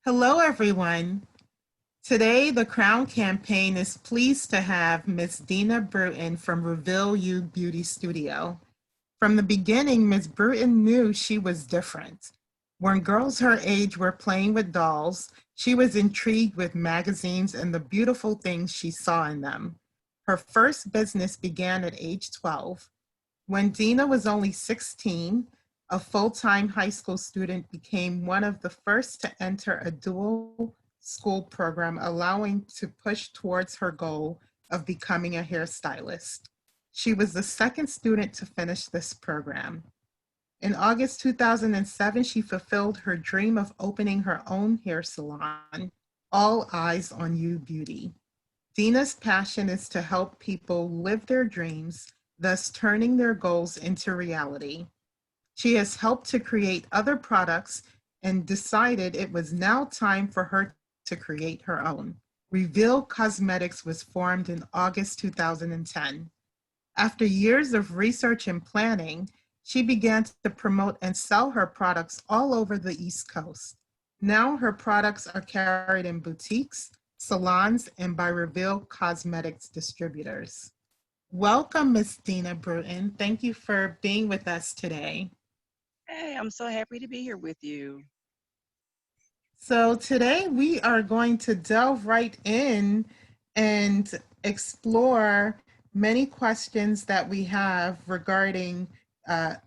Hello, everyone. Today, the Crown campaign is pleased to have Ms. Dina Bruton from Reveal You Beauty Studio. From the beginning, Ms. Bruton knew she was different. When girls her age were playing with dolls, she was intrigued with magazines and the beautiful things she saw in them. Her first business began at age 12. When Dina was only 16, a full-time high school student became one of the first to enter a dual school program, allowing to push towards her goal of becoming a hairstylist. She was the second student to finish this program. In August 2007, she fulfilled her dream of opening her own hair salon, All Eyes on You Beauty. Dina's passion is to help people live their dreams, thus turning their goals into reality. She has helped to create other products and decided it was now time for her to create her own. Reveal Cosmetics was formed in August 2010. After years of research and planning, she began to promote and sell her products all over the East Coast. Now her products are carried in boutiques, salons, and by Reveal Cosmetics distributors. Welcome, Ms. Dina Bruton. Thank you for being with us today. Hey, I'm so happy to be here with you. So today we are going to delve right in and explore many questions that we have regarding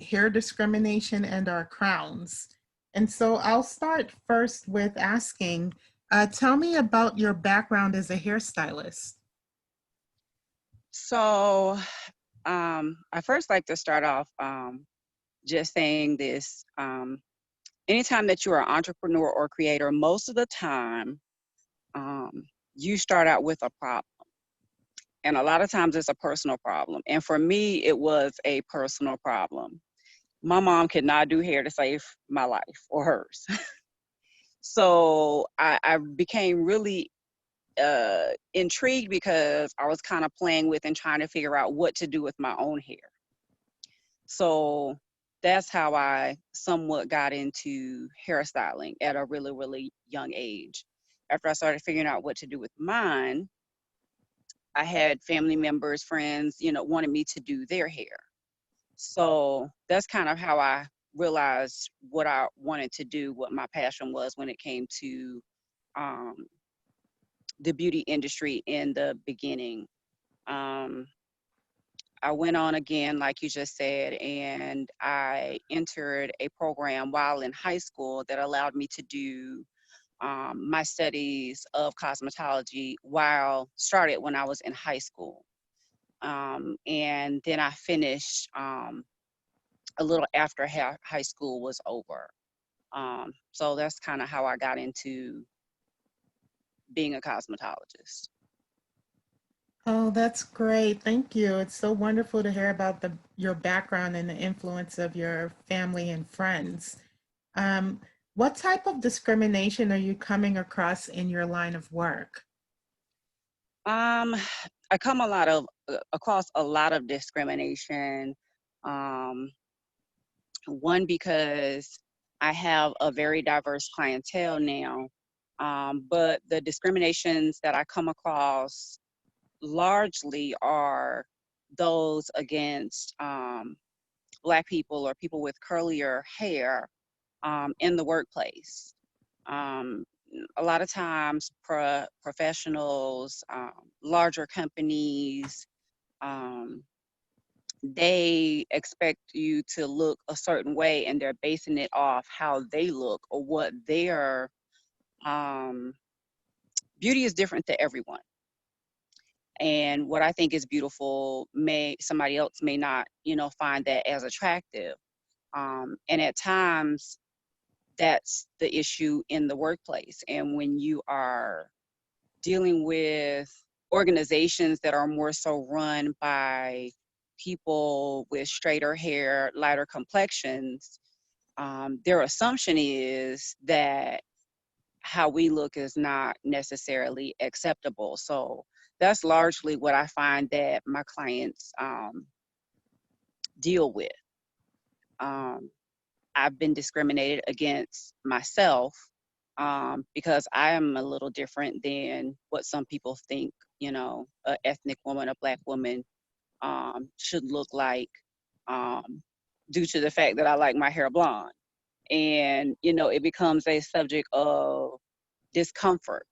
hair discrimination and our crowns. And so I'll start first with asking, tell me about your background as a hairstylist. So, I first like to start off just saying this. Anytime that you're an entrepreneur or creator, most of the time, you start out with a problem. And a lot of times it's a personal problem. And for me, it was a personal problem. My mom could not do hair to save my life or hers. So I became really intrigued because I was kind of playing with and trying to figure out what to do with my own hair. So that's how I somewhat got into hairstyling at a really, really young age. After I started figuring out what to do with mine, I had family members, friends, wanted me to do their hair. So that's kind of how I realized what I wanted to do, what my passion was when it came to um, the beauty industry in the beginning. Um, I went on again, like you just said, and I entered a program while in high school that allowed me to do my studies of cosmetology while started when I was in high school. And then I finished a little after high school was over. So that's kind of how I got into being a cosmetologist. Oh, that's great. Thank you. It's so wonderful to hear about your background and the influence of your family and friends. Um, what type of discrimination are you coming across in your line of work? Um, I come across a lot of discrimination. Um, One, because I have a very diverse clientele now, but the discriminations that I come across largely are those against Black people or people with curlier hair in the workplace. Um, a lot of times, professionals, larger companies, um, they expect you to look a certain way and they're basing it off how they look or what their um, beauty is different to everyone. And what I think is beautiful may somebody else may not, find that as attractive. And at times that's the issue in the workplace. And when you are dealing with organizations that are more so run by people with straighter hair, lighter complexions, their assumption is that how we look is not necessarily acceptable. So that's largely what I find that my clients deal with. Um, I've been discriminated against myself because I am a little different than what some people think, you know, a ethnic woman, a Black woman should look like, um, due to the fact that I like my hair blonde. And, you know, it becomes a subject of discomfort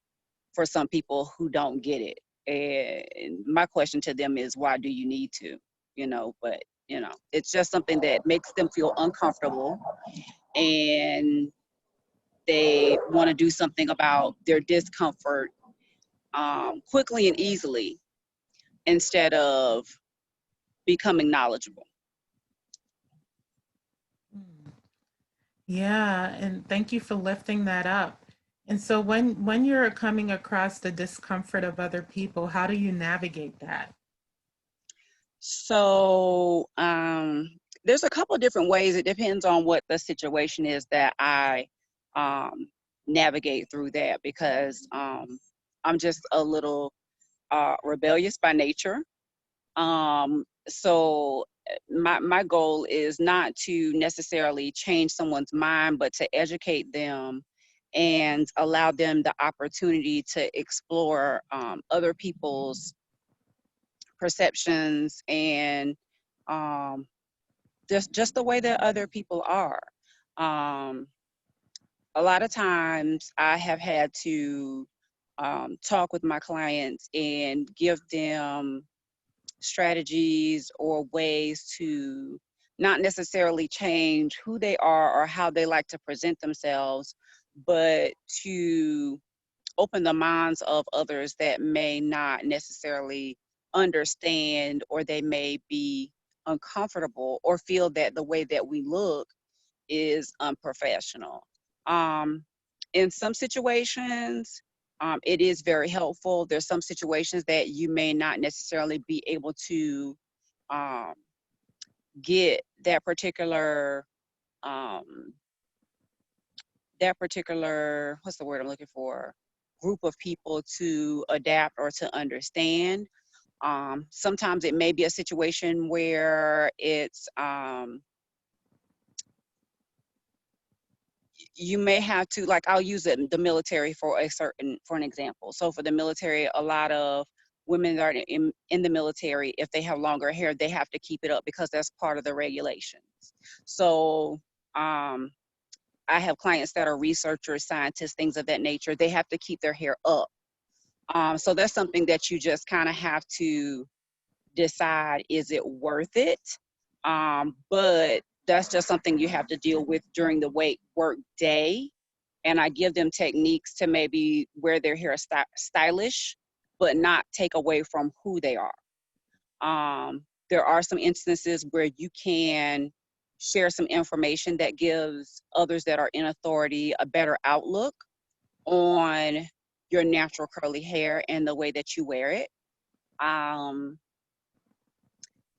for some people who don't get it. And my question to them is, why do you need to? You know, but, you know, it's just something that makes them feel uncomfortable, and they want to do something about their discomfort quickly and easily instead of becoming knowledgeable. Hmm. Yeah, and thank you for lifting that up. And so when you're coming across the discomfort of other people, how do you navigate that? So there's a couple different ways. It depends on what the situation is that I um, navigate through that, because I'm just a little rebellious by nature. So my goal is not to necessarily change someone's mind, but to educate them and allow them the opportunity to explore other people's perceptions and um, just the way that other people are. Um, a lot of times I have had to talk with my clients and give them strategies or ways to not necessarily change who they are or how they like to present themselves, but to open the minds of others that may not necessarily understand, or they may be uncomfortable or feel that the way that we look is unprofessional. Um, in some situations, it is very helpful. There's some situations that you may not necessarily be able to um, get um, that particular, what's the word I'm looking for, group of people to adapt or to understand. Sometimes it may be a situation where it's you may have to, like, I'll use it, the military for an example. So for the military, a lot of women that are in the military, if they have longer hair, they have to keep it up because that's part of the regulations. So um, I have clients that are researchers, scientists, things of that nature. They have to keep their hair up. So that's something that you just kind of have to decide, is it worth it? But that's just something you have to deal with during the work day. And I give them techniques to maybe wear their hair stylish, but not take away from who they are. There are some instances where you can share some information that gives others that are in authority a better outlook on your natural curly hair and the way that you wear it. Um,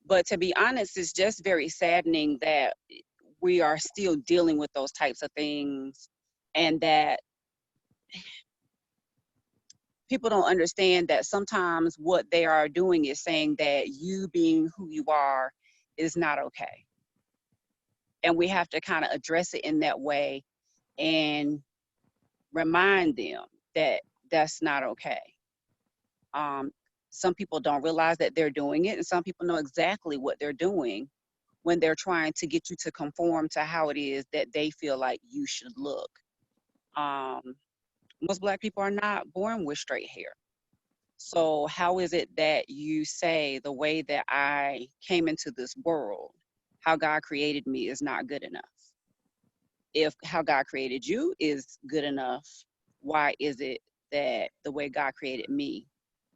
but to be honest, it's just very saddening that we are still dealing with those types of things, and that people don't understand that sometimes what they are doing is saying that you being who you are is not okay. And we have to kind of address it in that way and remind them that that's not okay. Um, some people don't realize that they're doing it, and some people know exactly what they're doing when they're trying to get you to conform to how it is that they feel like you should look. Um, Most Black people are not born with straight hair. So how is it that you say the way that I came into this world, how God created me, is not good enough? If how God created you is good enough, why is it that the way God created me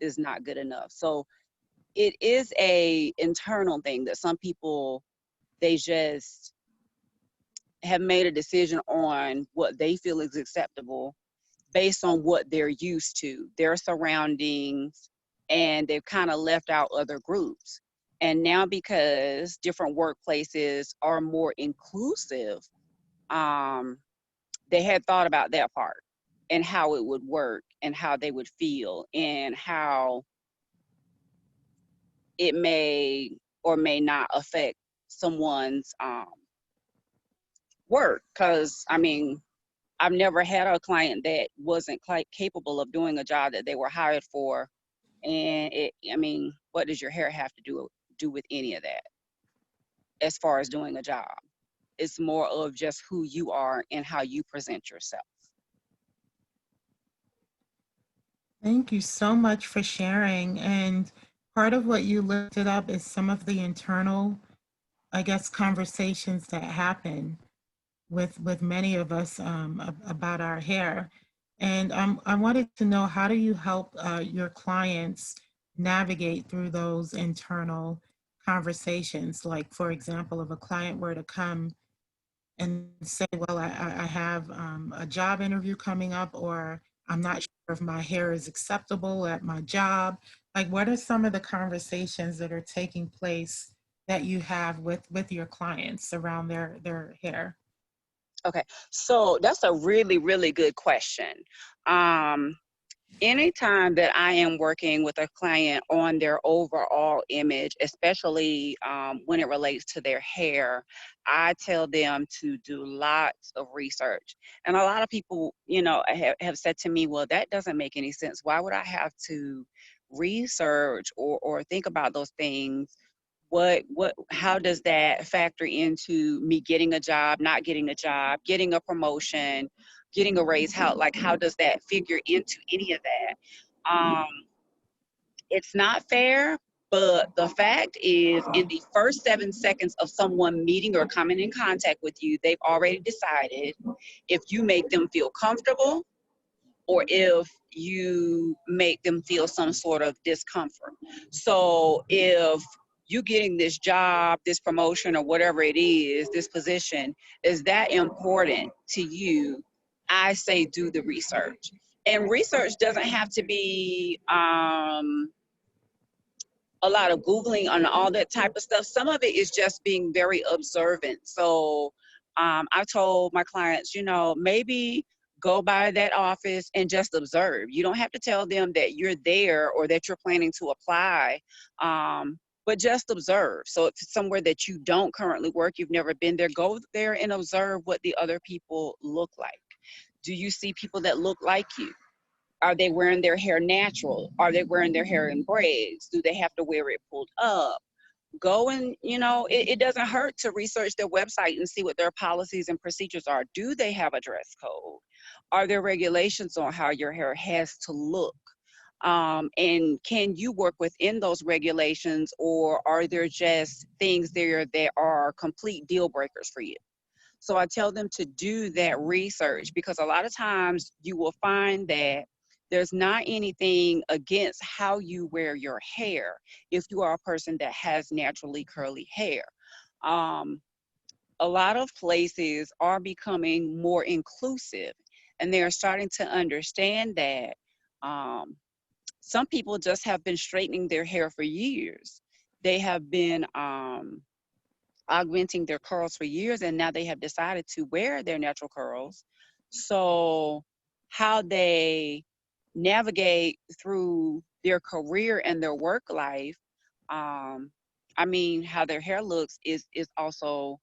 is not good enough? So it is a internal thing that some people, they just have made a decision on what they feel is acceptable based on what they're used to, their surroundings, and they've kind of left out other groups. And now, because different workplaces are more inclusive, um, they had thought about that part and how it would work and how they would feel and how it may or may not affect someone's work. Because, I mean, I've never had a client that wasn't quite capable of doing a job that they were hired for. And I mean, what does your hair have to do with any of that as far as doing a job? It's more of just who you are and how you present yourself. Thank you so much for sharing. And part of what you lifted up is some of the internal, I guess, conversations that happen with many of us about our hair. And I wanted to know, how do you help your clients navigate through those internal conversations? Like, for example, if a client were to come and say, well, I have a job interview coming up, or I'm not sure if my hair is acceptable at my job. Like, what are some of the conversations that are taking place that you have with your clients around their hair? Okay, so that's a really, really good question. Um, Anytime that I am working with a client on their overall image, especially when it relates to their hair, I tell them to do lots of research. And a lot of people, have said to me, well, that doesn't make any sense. Why would I have to research or think about those things? How does that factor into me getting a job, not getting a job, getting a promotion, getting a raise? How does that figure into any of that? It's not fair, but the fact is, in the first 7 seconds of someone meeting or coming in contact with you, they've already decided if you make them feel comfortable or if you make them feel some sort of discomfort. So if you getting this job, this promotion, or whatever it is, this position is that important to you, I say do the research. And research doesn't have to be a lot of Googling on all that type of stuff. Some of it is just being very observant. So I told my clients, maybe go by that office and just observe. You don't have to tell them that you're there or that you're planning to apply, but just observe. So if it's somewhere that you don't currently work, you've never been there, go there and observe what the other people look like. Do you see people that look like you? Are they wearing their hair natural? Are they wearing their hair in braids? Do they have to wear it pulled up? Go and, it doesn't hurt to research their website and see what their policies and procedures are. Do they have a dress code? Are there regulations on how your hair has to look? And can you work within those regulations, or are there just things there that are complete deal breakers for you? So I tell them to do that research, because a lot of times you will find that there's not anything against how you wear your hair if you are a person that has naturally curly hair. Um, a lot of places are becoming more inclusive, and they're starting to understand that some people just have been straightening their hair for years. They have been augmenting their curls for years, and now they have decided to wear their natural curls. So how they navigate through their career and their work life, how their hair looks is also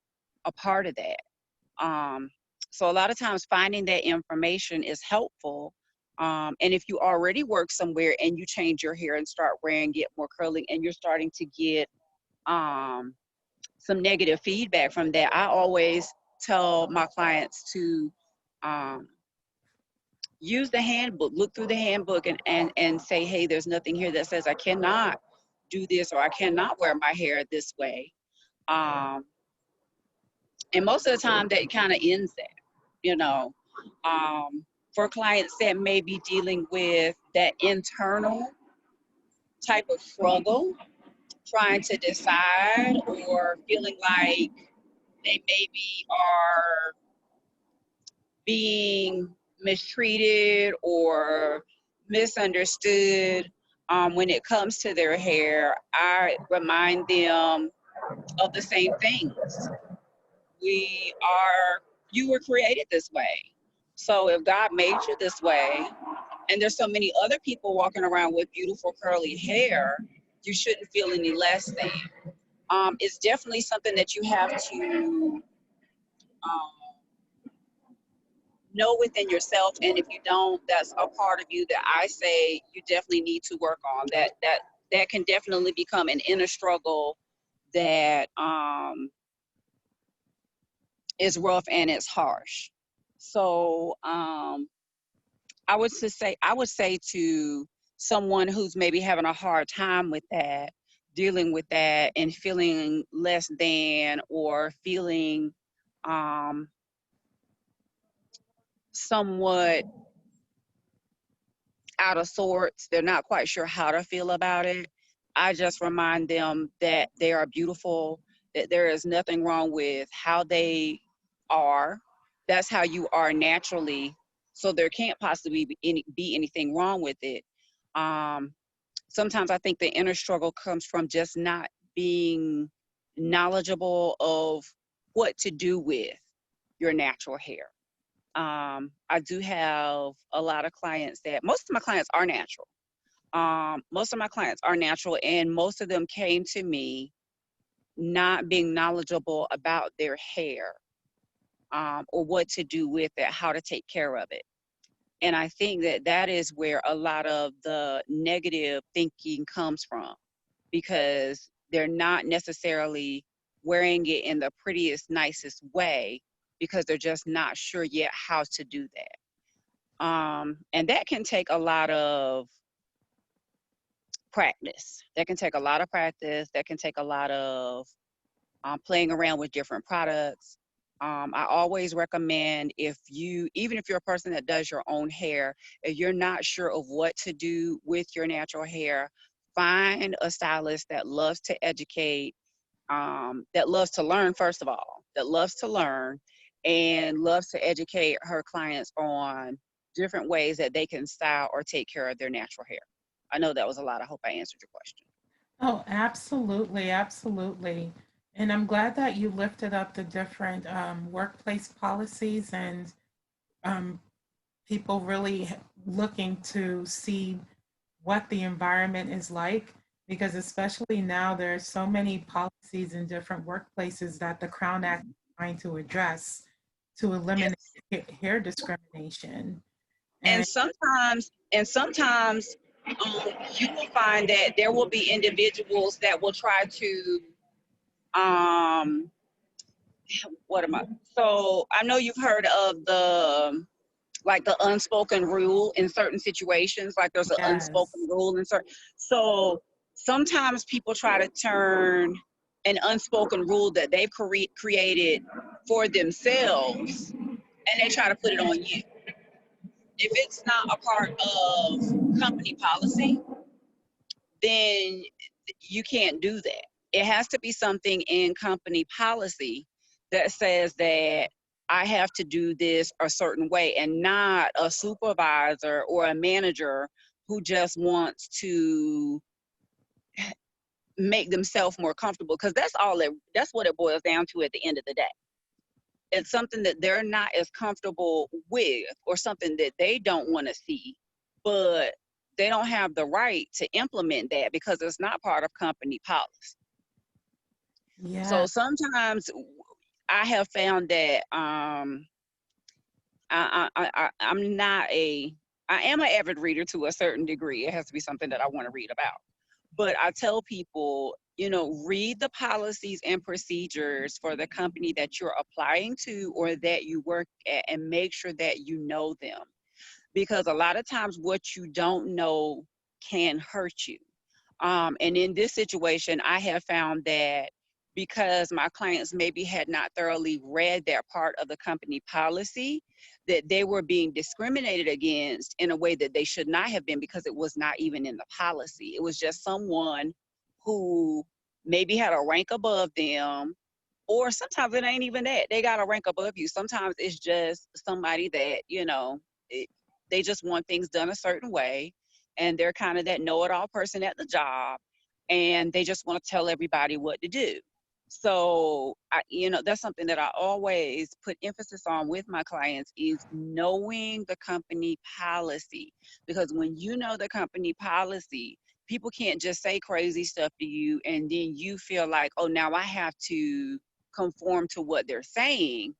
a part of that. um, so a lot of times finding that information is helpful. And if you already work somewhere and you change your hair and start wearing it more curly, and you're starting to get um, some negative feedback from that, I always tell my clients to um, use the handbook, look through the handbook, and say, hey, there's nothing here that says I cannot do this or I cannot wear my hair this way. Um, and most of the time that kind of ends that, you know. For clients that may be dealing with that internal type of struggle, trying to decide or feeling like they maybe are being mistreated or misunderstood when it comes to their hair, I remind them of the same things. You were created this way. So if God made you this way, and there's so many other people walking around with beautiful curly hair, you shouldn't feel any less than. It's definitely something that you have to um, know within yourself, and if you don't, that's a part of you that I say you definitely need to work on. That can definitely become an inner struggle that is rough and it's harsh. So I would say to someone who's maybe having a hard time with that, dealing with that, and feeling less than, or feeling um, somewhat out of sorts, they're not quite sure how to feel about it. I just remind them that they are beautiful, that there is nothing wrong with how they are. That's how you are naturally. So there can't possibly be anything wrong with it. Um, Sometimes I think the inner struggle comes from just not being knowledgeable of what to do with your natural hair. I do have a lot of clients that most of my clients are natural. Most of my clients are natural, and most of them came to me not being knowledgeable about their hair, or what to do with it, how to take care of it. And I think that that is where a lot of the negative thinking comes from, because they're not necessarily wearing it in the prettiest, nicest way, because they're just not sure yet how to do that. And that can take a lot of practice. That can take a lot of practice. That can take a lot of playing around with different products. I always recommend, even if you're a person that does your own hair, if you're not sure of what to do with your natural hair, find a stylist that loves to educate, that loves to learn, first of all, that loves to learn and loves to educate her clients on different ways that they can style or take care of their natural hair. I know that was a lot. I hope I answered your question. Oh, absolutely, absolutely. And I'm glad that you lifted up the different workplace policies and um, people really looking to see what the environment is like, because especially now there are so many policies in different workplaces that the Crown Act is trying to address to eliminate Yes. hair discrimination. And And sometimes you will find that there will be individuals that will try to um, what am I? So I know you've heard of the like the unspoken rule in certain situations. Like there's an yes, unspoken rule in certain. So sometimes people try to turn an unspoken rule that they've created for themselves, and they try to put it on you. If it's not a part of company policy, then you can't do that. It has to be something in company policy that says that I have to do this a certain way, and not a supervisor or a manager who just wants to make themselves more comfortable, because that's what it boils down to at the end of the day. It's something that they're not as comfortable with, or something that they don't want to see, but they don't have the right to implement that because it's not part of company policy. yeah, So sometimes I have found that I'm not I am an avid reader to a certain degree. It has to be something that I want to read about. But I tell people, read the policies and procedures for the company that you're applying to or that you work at, and make sure that you know them. Because a lot of times what you don't know can hurt you. And in this situation, I have found that because my clients maybe had not thoroughly read that part of the company policy, that they were being discriminated against in a way that they should not have been, because it was not even in the policy. It was just someone who maybe had a rank above them, or sometimes it ain't even that. They got a rank above you. Sometimes it's just somebody that, it, they just want things done a certain way, and they're kind of that know-it-all person at the job, and they just want to tell everybody what to do. So that's something that I always put emphasis on with my clients, is knowing the company policy. Because when you know the company policy, people can't just say crazy stuff to you and then you feel like, oh, now I have to conform to what they're saying,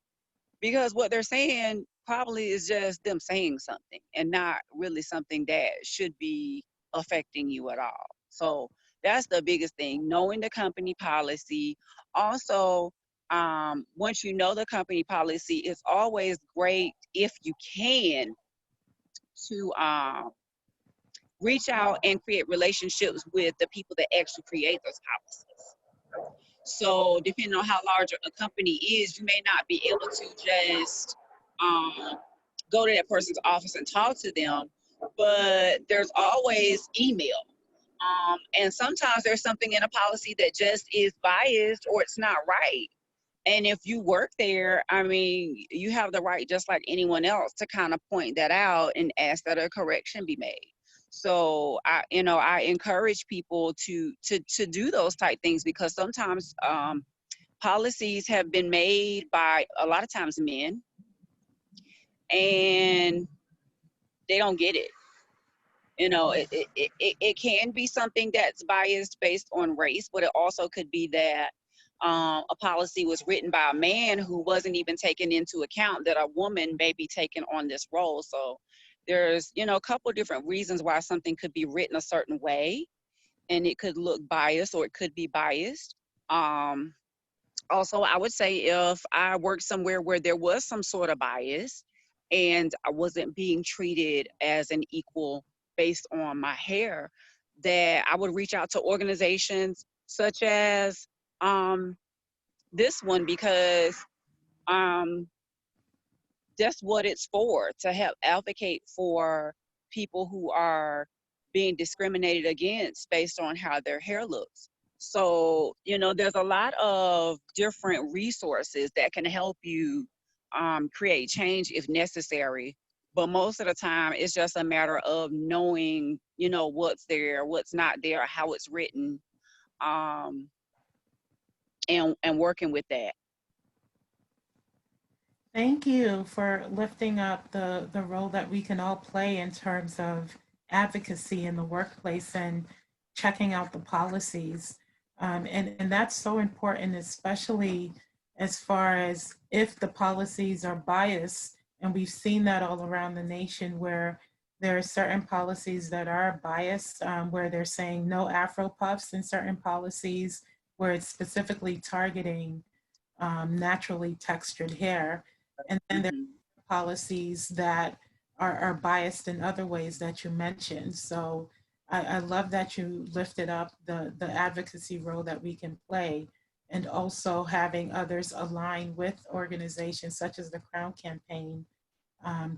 because what they're saying probably is just them saying something and not really something that should be affecting you at all. So that's the biggest thing, knowing the company policy. Also, once you know the company policy, it's always great if you can to reach out and create relationships with the people that actually create those policies. So depending on how large a company is, you may not be able to just go to that person's office and talk to them, but there's always email. And sometimes there's something in a policy that just is biased or it's not right. And if you work there, I mean, you have the right, just like anyone else, to kind of point that out and ask that a correction be made. So I encourage people to do those type things, because sometimes policies have been made by a lot of times men, and they don't get it. It can be something that's biased based on race, but it also could be that a policy was written by a man who wasn't even taking into account that a woman may be taking on this role. So there's, a couple of different reasons why something could be written a certain way, and it could look biased or it could be biased. Um, Also, I would say if I worked somewhere where there was some sort of bias and I wasn't being treated as an equal based on my hair, that I would reach out to organizations such as um, this one, because um, that's what it's for, to help advocate for people who are being discriminated against based on how their hair looks. So, there's a lot of different resources that can help you create change if necessary. But most of the time, it's just a matter of knowing, what's there, what's not there, how it's written, um, and working with that. Thank you for lifting up the role that we can all play in terms of advocacy in the workplace and checking out the policies. And that's so important, especially as far as if the policies are biased. And we've seen that all around the nation where there are certain policies that are biased, where they're saying no Afro puffs in certain policies, where it's specifically targeting naturally textured hair. And then there Hmm. are policies that are biased in other ways that you mentioned. So I love that you lifted up the advocacy role that we can play, and also having others align with organizations such as the Crown Campaign,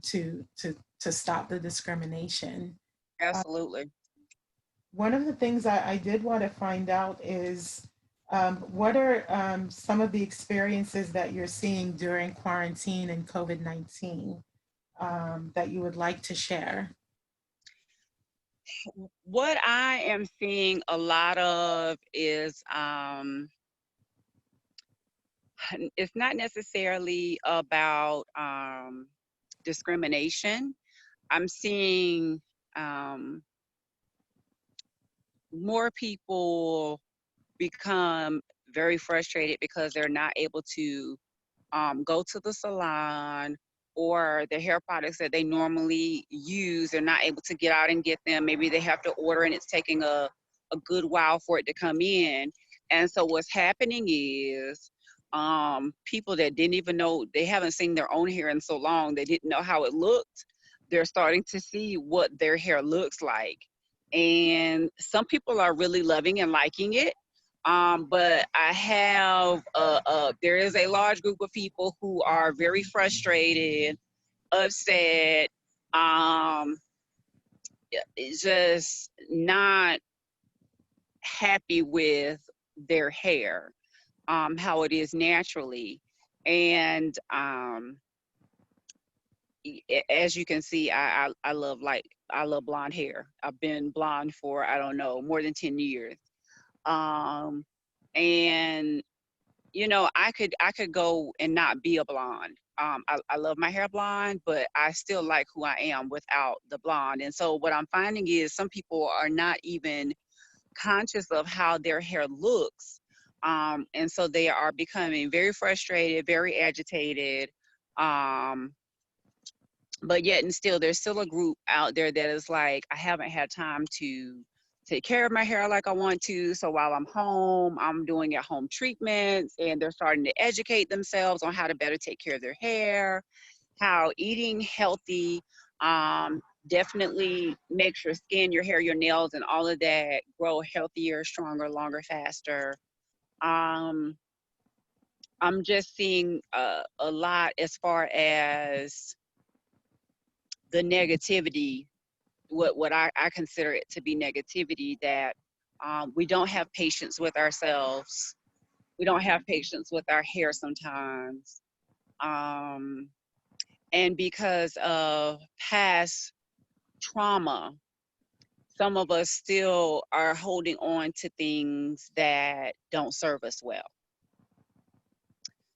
to stop the discrimination. Uh, Absolutely. One of the things I did want to find out is, what are some of the experiences that you're seeing during quarantine and COVID-19, that you would like to share? What I am seeing a lot of is it's not necessarily about discrimination. I'm seeing um, more people become very frustrated because they're not able to go to the salon, or the hair products that they normally use, they're not able to get out and get them. Maybe they have to order and it's taking a good while for it to come in. And so what's happening is people that didn't even know, they haven't seen their own hair in so long, they didn't know how it looked. They're starting to see what their hair looks like. And some people are really loving and liking it, but I have there is a large group of people who are very frustrated, upset, um, just not happy with their hair, how it is naturally. And as you can see, I love, I love blonde hair. I've been blonde for, I don't know, more than 10 years. Um, and I could go and not be a blonde. I love my hair blonde, but I still like who I am without the blonde. And so what I'm finding is some people are not even conscious of how their hair looks. And so they are becoming very frustrated, very agitated, um, but yet and still there's still a group out there that is like, I haven't had time to take care of my hair like I want to, so while I'm home I'm doing at home treatments, and they're starting to educate themselves on how to better take care of their hair, how eating healthy definitely makes your skin, your hair, your nails, and all of that grow healthier, stronger, longer, faster. um I'm just seeing a lot as far as the negativity, what I consider it to be negativity, that we don't have patience with ourselves. We don't have patience with our hair sometimes. Um, and because of past trauma, some of us still are holding on to things that don't serve us well.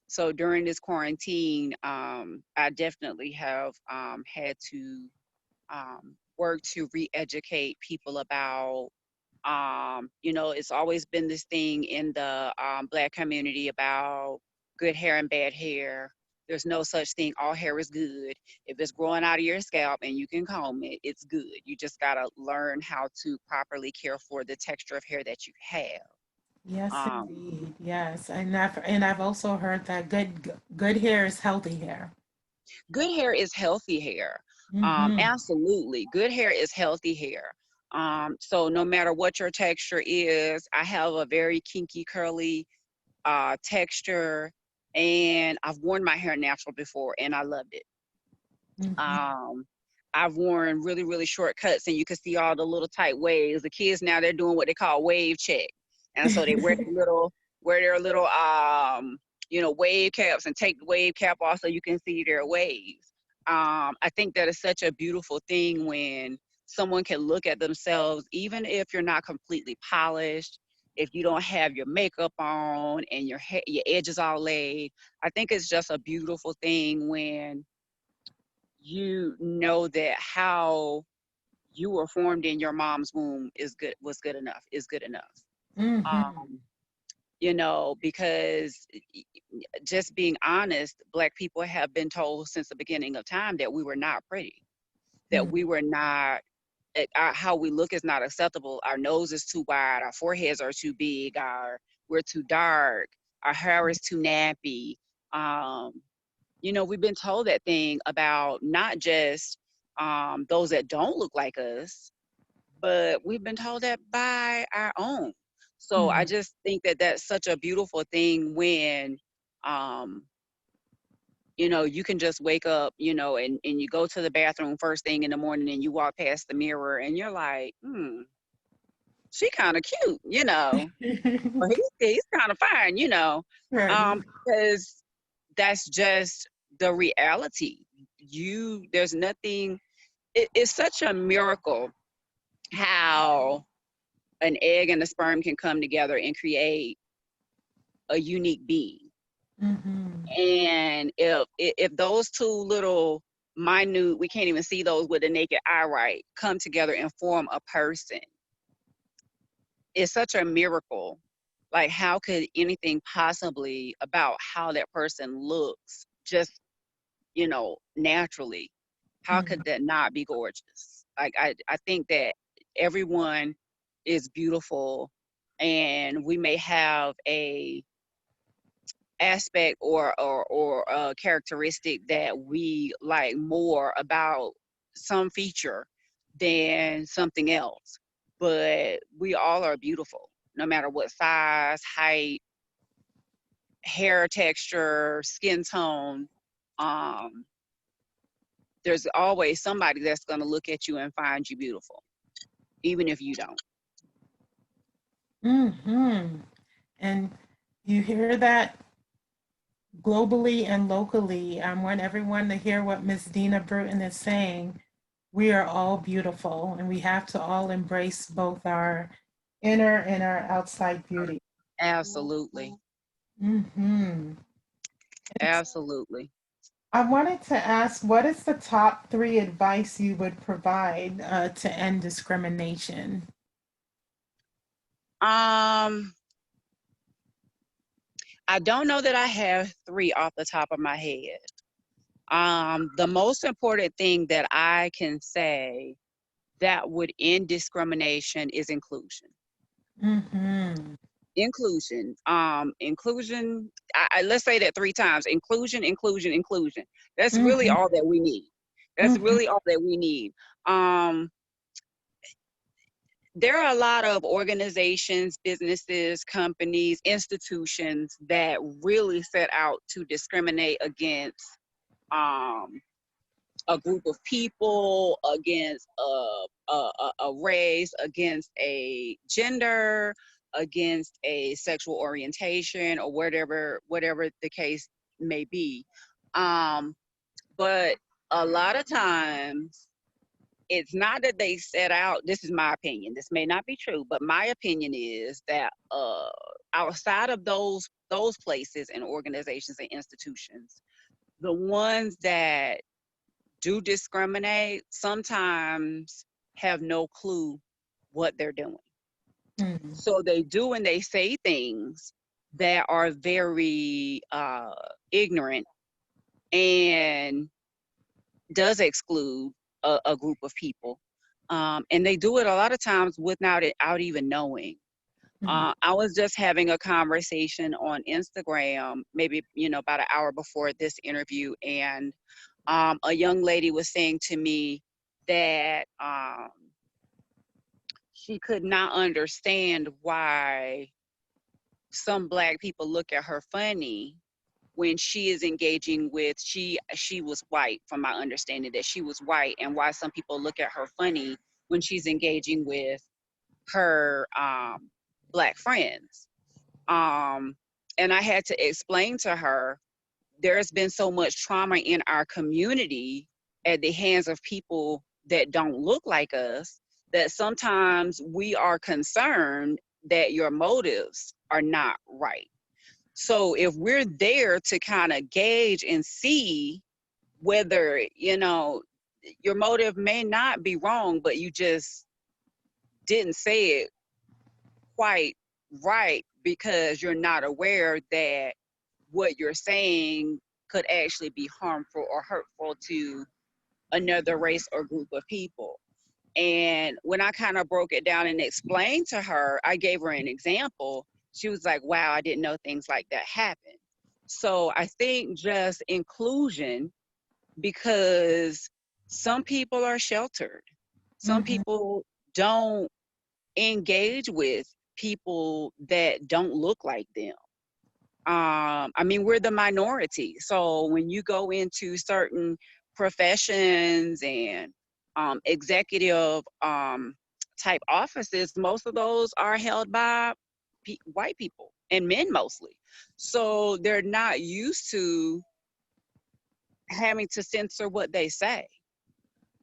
So during this quarantine, I definitely have had to work to re-educate people about, it's always been this thing in the Black community about good hair and bad hair. There's no such thing. All hair is good. If it's growing out of your scalp and you can comb it, it's good. You just gotta learn how to properly care for the texture of hair that you have. Yes, Um, indeed. Yes, and I've also heard that good hair is healthy hair. Good hair is healthy hair. Mm-hmm. Absolutely. Good hair is healthy hair. So no matter what your texture is, I have a very kinky, curly texture, and I've worn my hair natural before and I loved it. Mm-hmm. Um, I've worn really, really short cuts, and you can see all the little tight waves. The kids now, they're doing what they call wave check. And so they wear their little wave caps and take the wave cap off so you can see their waves. I think that is such a beautiful thing when someone can look at themselves, even if you're not completely polished, if you don't have your makeup on and your edges all laid. I think it's just a beautiful thing when you know that how you were formed in your mom's womb is good enough. Mm-hmm. um because just being honest, Black people have been told since the beginning of time that we were not pretty, that we were not, how we look is not acceptable. Our nose is too wide, our foreheads are too big, we're too dark, our hair is too nappy. um we've been told that thing about not just those that don't look like us, but we've been told that by our own. So I Mm-hmm. just think that that's such a beautiful thing when, um, you can just wake up, and you go to the bathroom first thing in the morning and you walk past the mirror and you're like, she kind of cute, or he's kind of fine, Right. because that's just the reality. There's nothing, it's such a miracle how an egg and a sperm can come together and create a unique being. Mm-hmm. And if those two little minute, we can't even see those with the naked eye, right, come together and form a person, it's such a miracle. Like, how could anything possibly about how that person looks just, naturally, how Mm-hmm. could that not be gorgeous? Like, I think that everyone is beautiful, and we may have a aspect or a characteristic that we like more about some feature than something else, but we all are beautiful no matter what size, height, hair texture, skin tone. um there's always somebody that's going to look at you and find you beautiful, even if you don't. Mm-hmm. And you hear that globally and locally. I want everyone to hear what Miss Dina Bruton is saying. We are all beautiful, and we have to all embrace both our inner and our outside beauty. Absolutely. Mm-hmm. Absolutely. I wanted to ask, what is the top three advice you would provide to end discrimination? um I don't know that I have three off the top of my head. The most important thing that I can say that would end discrimination is inclusion. Mm-hmm. Inclusion. Let's say that 3 times. Inclusion, inclusion, inclusion. That's really Mm-hmm. all that we need. That's Mm-hmm. really all that we need. Um, there are a lot of organizations, businesses, companies, institutions that really set out to discriminate against um, a group of people, against a race, against a gender, against a sexual orientation, or whatever the case may be. Um, but a lot of times, it's not that they set out. This is my opinion. This may not be true, but my opinion is that outside of those places and organizations and institutions, the ones that do discriminate sometimes have no clue what they're doing. Mm-hmm. So they do and they say things that are very ignorant and does exclude a group of people. And they do it a lot of times without it out even knowing. I was just having a conversation on Instagram, maybe about an hour before this interview, and a young lady was saying to me that she could not understand why some Black people look at her funny when she is engaging with she was white, from my understanding that she was white, and why some people look at her funny when she's engaging with her Black friends. um, and I had to explain to her there's been so much trauma in our community at the hands of people that don't look like us, that sometimes we are concerned that your motives are not right. So if we're there to kind of gauge and see whether, your motive may not be wrong, but you just didn't say it quite right because you're not aware that what you're saying could actually be harmful or hurtful to another race or group of people. And when I kind of broke it down and explained to her, I gave her an example. She was like, wow, I didn't know things like that happen. So I think just inclusion, because some people are sheltered. Some Mm-hmm. people don't engage with people that don't look like them. I mean, we're the minority. So when you go into certain professions and executive type offices, most of those are held by white people and men mostly. So they're not used to having to censor what they say,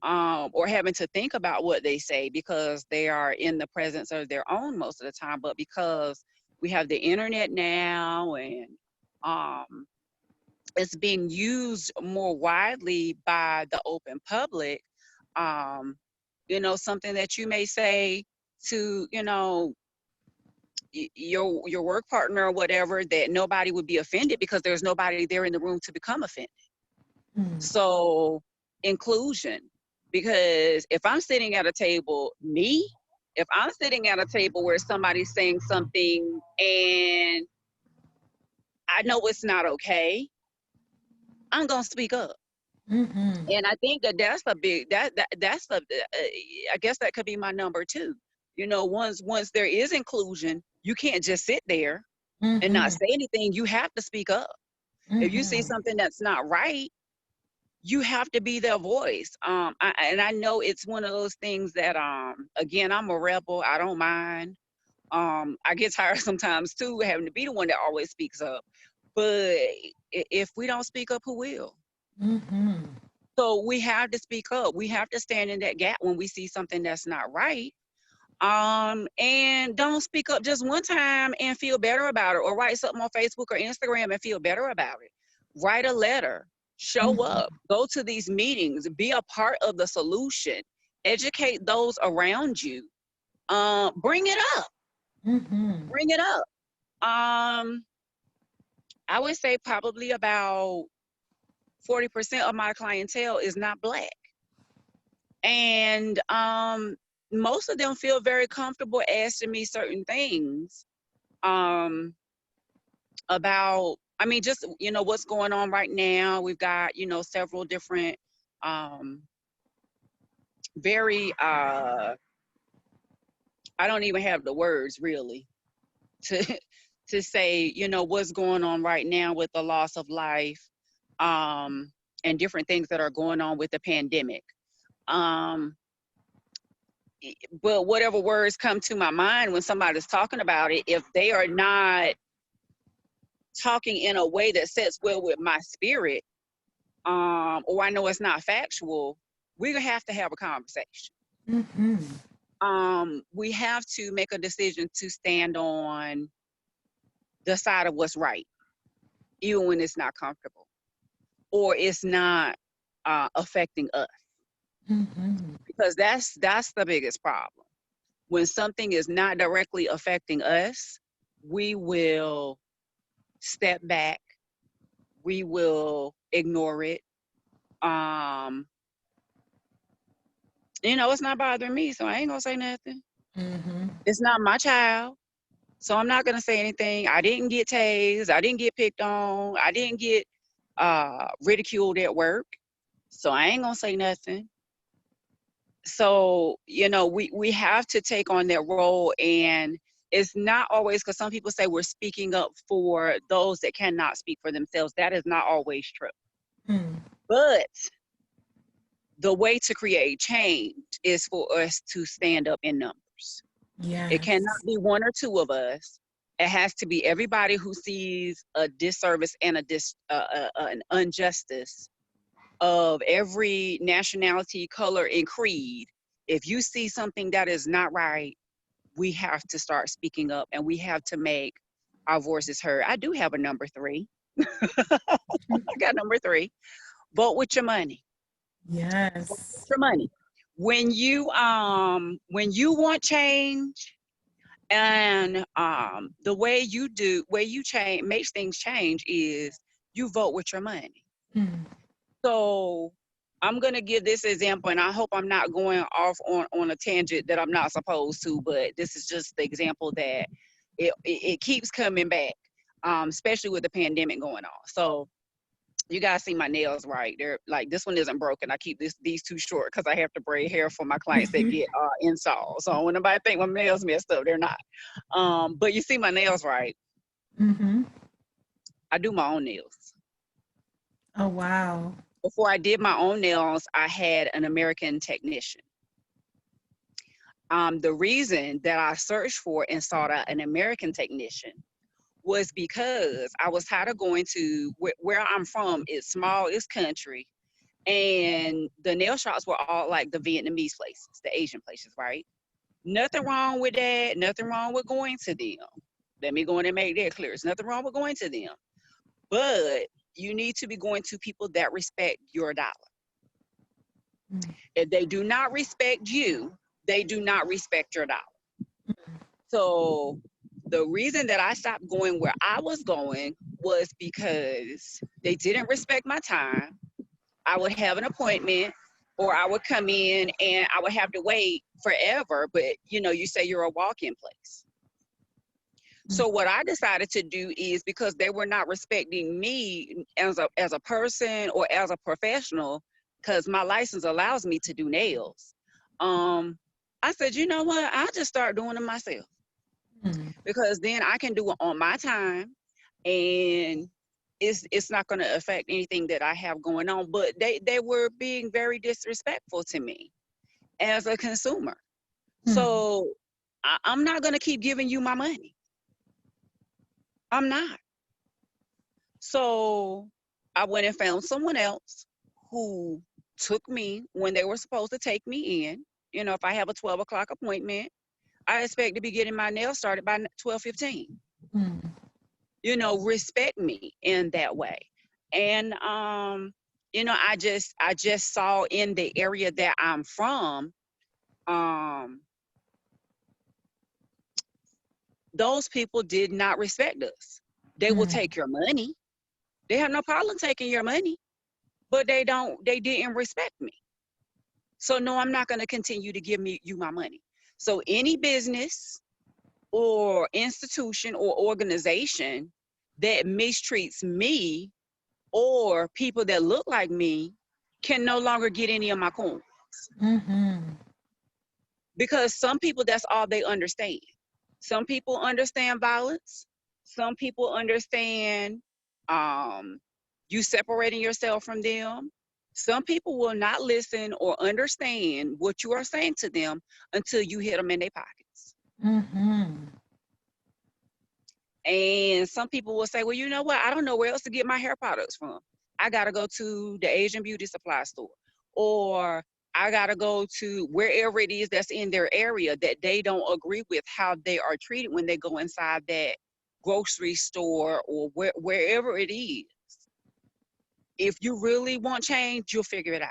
or having to think about what they say, because they are in the presence of their own most of the time. But because we have the internet now, and um, it's being used more widely by the open public, um, something that you may say to, your work partner or whatever, that nobody would be offended because there's nobody there in the room to become offended. Mm-hmm. So inclusion, because if I'm sitting at a table, if I'm sitting at a table where somebody's saying something and I know it's not okay, I'm gonna speak up. Mm-hmm. And I think that that's a big that's the I guess that could be my number two. Once there is inclusion, you can't just sit there and not Mm-hmm. say anything. You have to speak up. If you see Mm-hmm. something that's not right, you have to be their voice. And I know it's one of those things that again, I'm a rebel. I don't mind. I get tired sometimes too, having to be the one that always speaks up. But if we don't speak up, who will? Mm-hmm. So we have to speak up. We have to stand in that gap when we see something that's not right. And don't speak up just one time and feel better about it, or write something on Facebook or Instagram and feel better about it. Write a letter, show Mm-hmm. up, go to these meetings, be a part of the solution, educate those around you. Bring it up, Mm-hmm. bring it up. Um, I would say probably about 40% of my clientele is not Black. And most of them feel very comfortable asking me certain things about, I mean, just, you know, what's going on right now. We've got, you know, several different very, I don't even have the words really to to say, you know, what's going on right now with the loss of life, and different things that are going on with the pandemic. Um, but whatever words come to my mind when somebody's talking about it, if they are not talking in a way that sits well with my spirit, or I know it's not factual, we're gonna have to have a conversation. We have to make a decision to stand on the side of what's right, even when it's not comfortable or it's not affecting us. Because that's the biggest problem. When something is not directly affecting us, we will step back, we will ignore it. You know, it's not bothering me, so I ain't gonna say nothing. It's not my child, so I'm not gonna say anything. I didn't get tased, I didn't get picked on, I didn't get ridiculed at work, so I ain't gonna say nothing. So, you know, we have to take on that role, and it's not always, because some people say we're speaking up for those that cannot speak for themselves. That is not always true. But the way to create change is for us to stand up in numbers. It cannot be one or two of us. It has to be everybody who sees a disservice and an injustice of every nationality, color, and creed. If you see something that is not right, we have to start speaking up, and we have to make our voices heard. I do have a number 3. I got number 3. Vote with your money. Vote with your money. When you want change, and the way you change makes things change is you vote with your money. So I'm gonna give this example, and I hope I'm not going off on a tangent that I'm not supposed to, but this is just the example that it keeps coming back, especially with the pandemic going on. So you guys see my nails, right? They're like, this one isn't broken. I keep these two short because I have to braid hair for my clients that get installs. So when anybody think my nails messed up, they're not. But you see my nails, right? I do my own nails. Oh, wow. Before I did my own nails, I had an American technician. The reason that I searched for and sought out an American technician was because I was tired of going to where I'm from. It's small, it's country, and the nail shops were all like the Vietnamese places, the Asian places, right? Nothing wrong with that. Nothing wrong with going to them. Let me go in and make that clear. There's nothing wrong with going to them, but you need to be going to people that respect your dollar. If they do not respect you, they do not respect your dollar. So the reason that I stopped going where I was going was because they didn't respect my time. I would have an appointment, or I would come in and I would have to wait forever. But you know, you say you're a walk-in place. So what I decided to do is, because they were not respecting me as a person or as a professional, because my license allows me to do nails. I said, you know what? I'll just start doing them myself, because then I can do it on my time, and it's not going to affect anything that I have going on. But they were being very disrespectful to me as a consumer. So I'm not going to keep giving you my money. I'm not. So I went and found someone else who took me when they were supposed to take me in. You know, if I have a 12 o'clock appointment, I expect to be getting my nails started by 12:15. You know, respect me in that way. And you know, I just saw in the area that I'm from, those people did not respect us. They will take your money. They have no problem taking your money. but they didn't respect me. So no, I'm not going to continue to give you my money. So any business or institution or organization that mistreats me or people that look like me can no longer get any of my coins, Mm-hmm. because some people, that's all they understand. Some people understand violence. Some people understand um, you separating yourself from them. Some people will not listen or understand what you are saying to them until you hit them in their pockets. Mm-hmm. And some people will say, well, you know what? I don't know where else to get my hair products from. I got to go to the Asian beauty supply store, or I got to go to wherever it is that's in their area that they don't agree with how they are treated when they go inside that grocery store or wherever it is. If you really want change, you'll figure it out.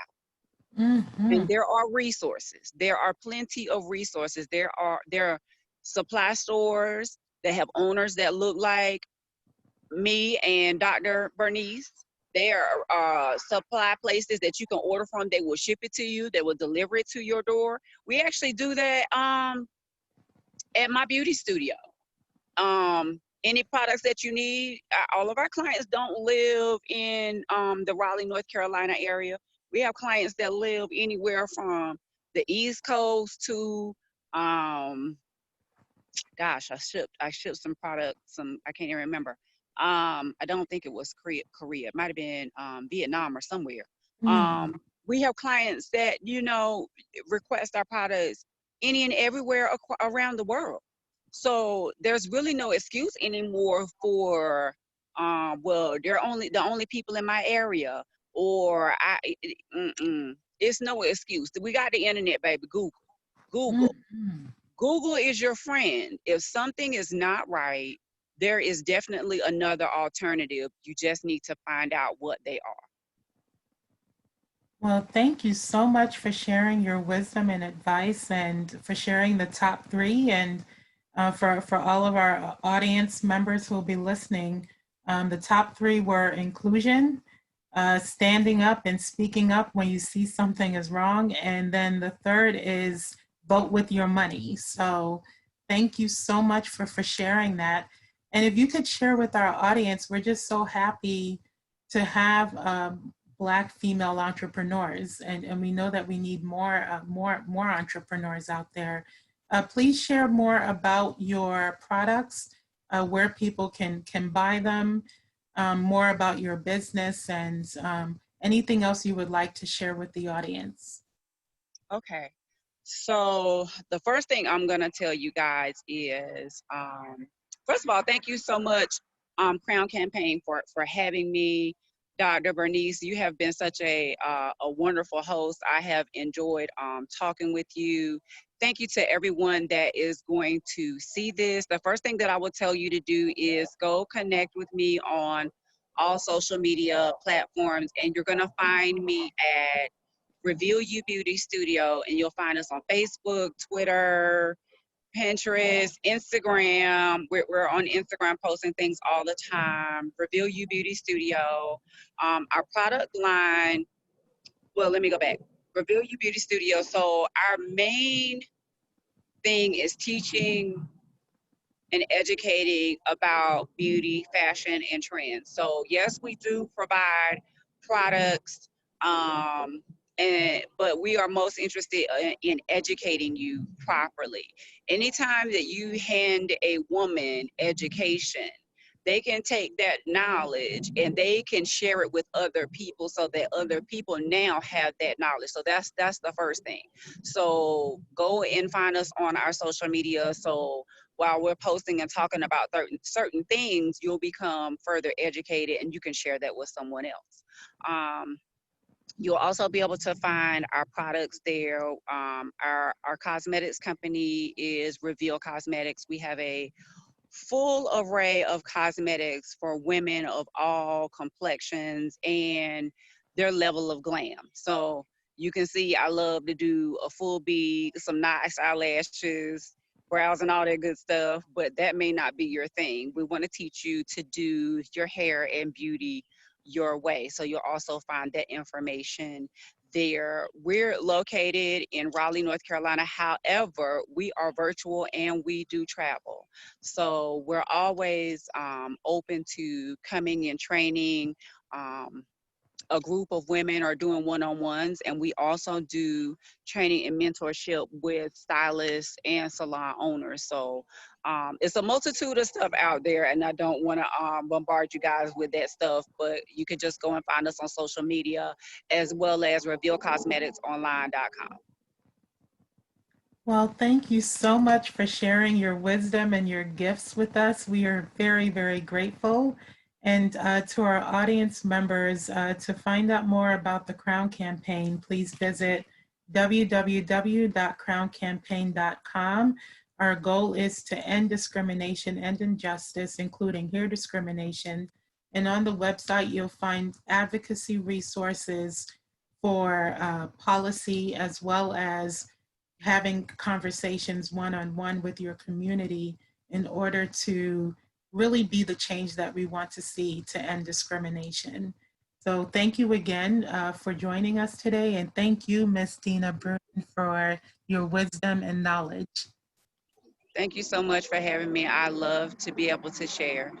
Mm-hmm. And there are resources. There are plenty of resources. There are supply stores that have owners that look like me and Dr. Bernice. There are supply places that you can order from. They will ship it to you. They will deliver it to your door. We actually do that at my beauty studio. Any products that you need, all of our clients don't live in the Raleigh, North Carolina area. We have clients that live anywhere from the East Coast to um, gosh, I shipped some products, I can't even remember. I don't think it was Korea. It might have been Vietnam or somewhere. Mm-hmm. We have clients that, request our products any and everywhere around the world. So there's really no excuse anymore for well, they're only the only people in my area, or it's no excuse. We got the internet, baby. Google. Mm-hmm. Google is your friend. If something is not right, there is definitely another alternative. You just need to find out what they are. Well, thank you so much for sharing your wisdom and advice and for sharing the top three. And for all of our audience members who will be listening, the top three were inclusion, standing up and speaking up when you see something is wrong. And then the third is vote with your money. So thank you so much for sharing that. And if you could share with our audience, we're just so happy to have Black female entrepreneurs, and we know that we need more entrepreneurs out there. Please share more about your products, where people can buy them, more about your business, and anything else you would like to share with the audience. Okay. So the first thing I'm gonna tell you guys is, first of all, thank you so much, Crown Campaign, for having me. Dr. Bernice, you have been such a wonderful host. I have enjoyed talking with you. Thank you to everyone that is going to see this. The first thing that I will tell you to do is go connect with me on all social media platforms, and you're gonna find me at Reveal You Beauty Studio, and you'll find us on Facebook, Twitter, Pinterest, Instagram. We're on Instagram posting things all the time. Reveal You Beauty Studio. Our product line, well, let me go back. Reveal You Beauty Studio. So our main thing is teaching and educating about beauty, fashion, and trends. So yes, we do provide products, um, but we are most interested in educating you properly. Anytime that you hand a woman education, they can take that knowledge and they can share it with other people, so that other people now have that knowledge. So that's the first thing. So go and find us on our social media. So while we're posting and talking about certain things, you'll become further educated and you can share that with someone else. Um, you'll also be able to find our products there. Our cosmetics company is Reveal Cosmetics. We have a full array of cosmetics for women of all complexions and their level of glam. So you can see I love to do a full bead, some nice eyelashes, brows, and all that good stuff, but that may not be your thing. We want to teach you to do your hair and beauty your way. So you'll also find that information there. We're located in Raleigh, North Carolina. However, we are virtual and we do travel. So we're always open to coming and training. A group of women are doing one-on-ones, and we also do training and mentorship with stylists and salon owners. So it's a multitude of stuff out there, and I don't want to bombard you guys with that stuff, but you could just go and find us on social media as well as revealcosmeticsonline.com. Well, thank you so much for sharing your wisdom and your gifts with us. We are very, very grateful. And to our audience members, to find out more about the Crown Campaign, please visit www.crowncampaign.com. Our goal is to end discrimination and injustice, including hair discrimination. And on the website, you'll find advocacy resources for policy, as well as having conversations one-on-one with your community in order to really be the change that we want to see to end discrimination. So thank you again for joining us today, and thank you, Ms. Dina Bruin, for your wisdom and knowledge. Thank you so much for having me. I love to be able to share.